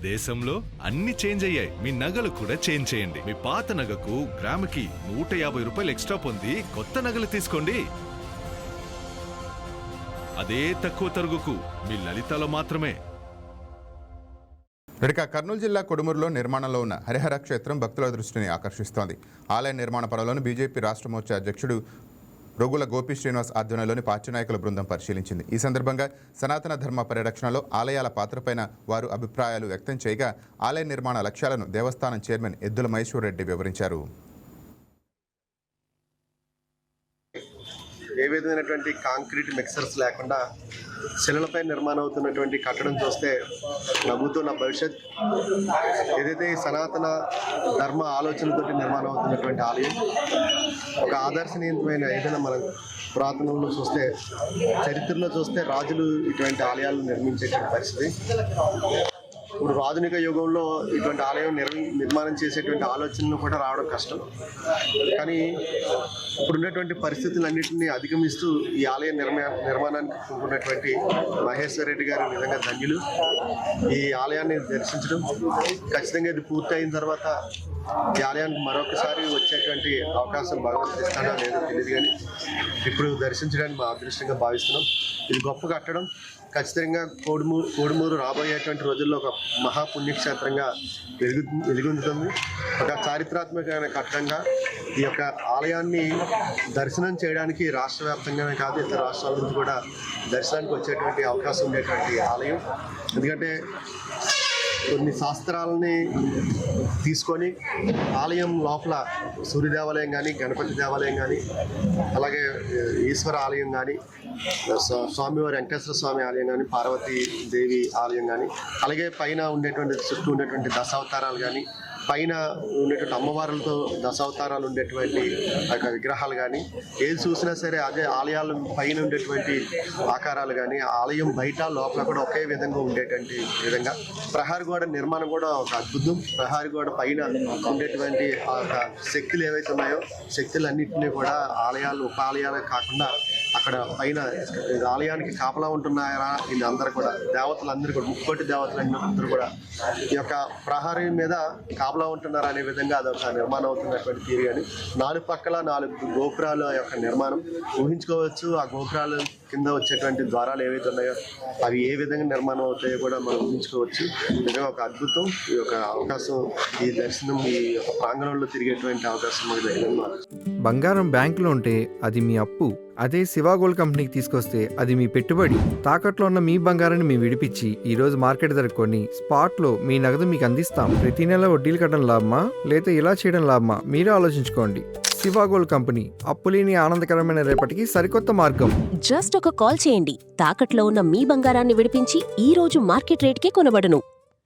దేశంలో అన్ని చేంజ్ అయ్యాయి, మీ నగలు కూడా చేంజ్ చేయండి. మీ పాత నగకు గ్రాముకి 150 రూపాయలు ఎక్స్ట్రా పొంది కొత్త నగలు తీసుకోండి. అదే తక్కువ తరుగుకు మీ లలితలో మాత్రమే. కర్నూలు జిల్లా కొడుమూరులో నిర్మాణంలో ఉన్న హరిహర క్షేత్రం భక్తుల దృష్టిని ఆకర్షిస్తోంది. ఆలయ నిర్మాణ పనులను బీజేపీ రాష్ట్ర మోర్చా అధ్యక్షుడు రొగుల గోపి శ్రీనివాస్ ఆధ్వర్యంలోని పార్టీ నాయకుల బృందం పరిశీలించింది. ఈ సందర్భంగా సనాతన ధర్మ పరిరక్షణలో ఆలయాల పాత్రపైన వారు అభిప్రాయాలు వ్యక్తం చేయగా ఆలయ నిర్మాణ లక్ష్యాలను దేవస్థానం చైర్మన్ ఎద్దుల మహేశ్వర్ రెడ్డి వివరించారు. ఏ విధమైనటువంటి కాంక్రీట్ మిక్సర్స్ లేకుండా శిలలపై నిర్మాణం అవుతున్నటువంటి కట్టడం చూస్తే నవ్వుతున్న భవిష్యత్. ఏదైతే సనాతన ధర్మ ఆలోచనలతోటి నిర్మాణం అవుతున్నటువంటి ఆలయం ఒక ఆదర్శనీయమైన, ఏదైనా మనం పురాతనంలో చూస్తే, చరిత్రలో చూస్తే రాజులు ఇటువంటి ఆలయాలు నిర్మించేటువంటి పరిస్థితి. ఇప్పుడు ఆధునిక యుగంలో ఇటువంటి ఆలయం నిర్మాణం చేసేటువంటి ఆలోచనలు కూడా రావడం కష్టం. కానీ ఇప్పుడున్నటువంటి పరిస్థితులన్నింటినీ అధిగమిస్తూ ఈ ఆలయ నిర్మాణానికి ఉన్నటువంటి మహేశ్వర్ రెడ్డి గారు నిజంగా ధన్యులు. ఈ ఆలయాన్ని దర్శించడం, ఖచ్చితంగా ఇది పూర్తయిన తర్వాత ఈ ఆలయానికి మరొకసారి వచ్చేటువంటి అవకాశం భగవంతుడు ఇస్తాడా లేదో తెలియదు, కానీ ఇప్పుడు దర్శించడానికి మా అదృష్టంగా భావిస్తున్నాం. ఇది గొప్ప కట్టడం. ఖచ్చితంగా కోడుమూరు రాబోయేటువంటి రోజుల్లో ఒక మహాపుణ్యక్షేత్రంగా వెలుగొందుతుంది. ఒక చారిత్రాత్మకమైన కట్టడంగా ఈ యొక్క ఆలయాన్ని దర్శనం చేయడానికి రాష్ట్ర వ్యాప్తంగానే కాదు, ఇతర రాష్ట్రాల నుంచి కూడా దర్శనానికి వచ్చేటువంటి అవకాశం ఉండేటువంటి ఆలయం. ఎందుకంటే కొన్ని శాస్త్రాలని తీసుకొని ఆలయం లోపల సూర్య దేవాలయం కానీ, గణపతి దేవాలయం కానీ, అలాగే ఈశ్వర ఆలయం కానీ, స్వామివారి వెంకటేశ్వర స్వామి ఆలయం కానీ, పార్వతీ దేవి ఆలయం కానీ, అలాగే పైన ఉండేటువంటి చుట్టూ ఉండేటువంటి దశావతారాలు కానీ, పైన ఉండేటువంటి అమ్మవారులతో దశావతారాలు ఉండేటువంటి విగ్రహాలు కానీ, ఏది చూసినా సరే అదే ఆలయాల పైన ఉండేటువంటి ఆకారాలు కానీ, ఆలయం బయట లోపల కూడా ఒకే విధంగా ఉండేటువంటి విధంగా ప్రహారీ గోడ నిర్మాణం కూడా ఒక అద్భుతం. ప్రహారీ గోడ పైన ఉండేటువంటి ఆ శక్తులు ఏవైతే ఉన్నాయో, శక్తులన్నింటినీ కూడా ఆలయాలు ఉప ఆలయాలు కాకుండా అక్కడ పైన ఆలయానికి కాపలా ఉంటున్నారా వీళ్ళందరూ కూడా, దేవతలందరూ కూడా, ముక్కోటి దేవతలందరూ కూడా ఈ యొక్క ప్రహారీ మీద కాపలా ఉంటున్నారా అనే విధంగా అదొక నిర్మాణం అవుతున్నటువంటి తీరు. కానీ 4 పక్కల 4 గోపురాల యొక్క నిర్మాణం ఊహించుకోవచ్చు. ఆ గోపురాల కింద వచ్చేటువంటి ద్వారాలు ఏవైతే ఉన్నాయో అవి ఏ విధంగా నిర్మాణం అవుతాయో కూడా మనం ఊహించుకోవచ్చు. నిజంగా ఒక అద్భుతం. ఈ యొక్క అవకాశం, ఈ దర్శనం, ఈ యొక్క ప్రాంగణంలో తిరిగేటువంటి అవకాశం మాకు జరిగింది. బంగారం బ్యాంకులో ఉంటే అది మీ అప్పు, అదే శివ గోల్డ్ కంపెనీకి తీసుకొస్తే అది మీ పెట్టుబడి. తాకట్లో ఉన్న మీ బంగారాన్ని మేము విడిపించి ఈ రోజు మార్కెట్ ధర కొని స్పాట్లో మీ నగదు మీకు అందిస్తాం. ప్రతి నెల వడ్డీలు కట్టడం లాభమా లేదా ఇలా చేయడం లాభమా మీరే ఆలోచించుకోండి. శివ గోల్డ్ కంపెనీ, అప్పులేని ఆనందకరమైన రేపటికి సరికొత్త మార్గం. జస్ట్ ఒక కాల్ చేయండి. తాకట్లో ఉన్న మీ బంగారాన్ని విడిపించి ఈ రోజు మార్కెట్ రేట్కే కొనబడును.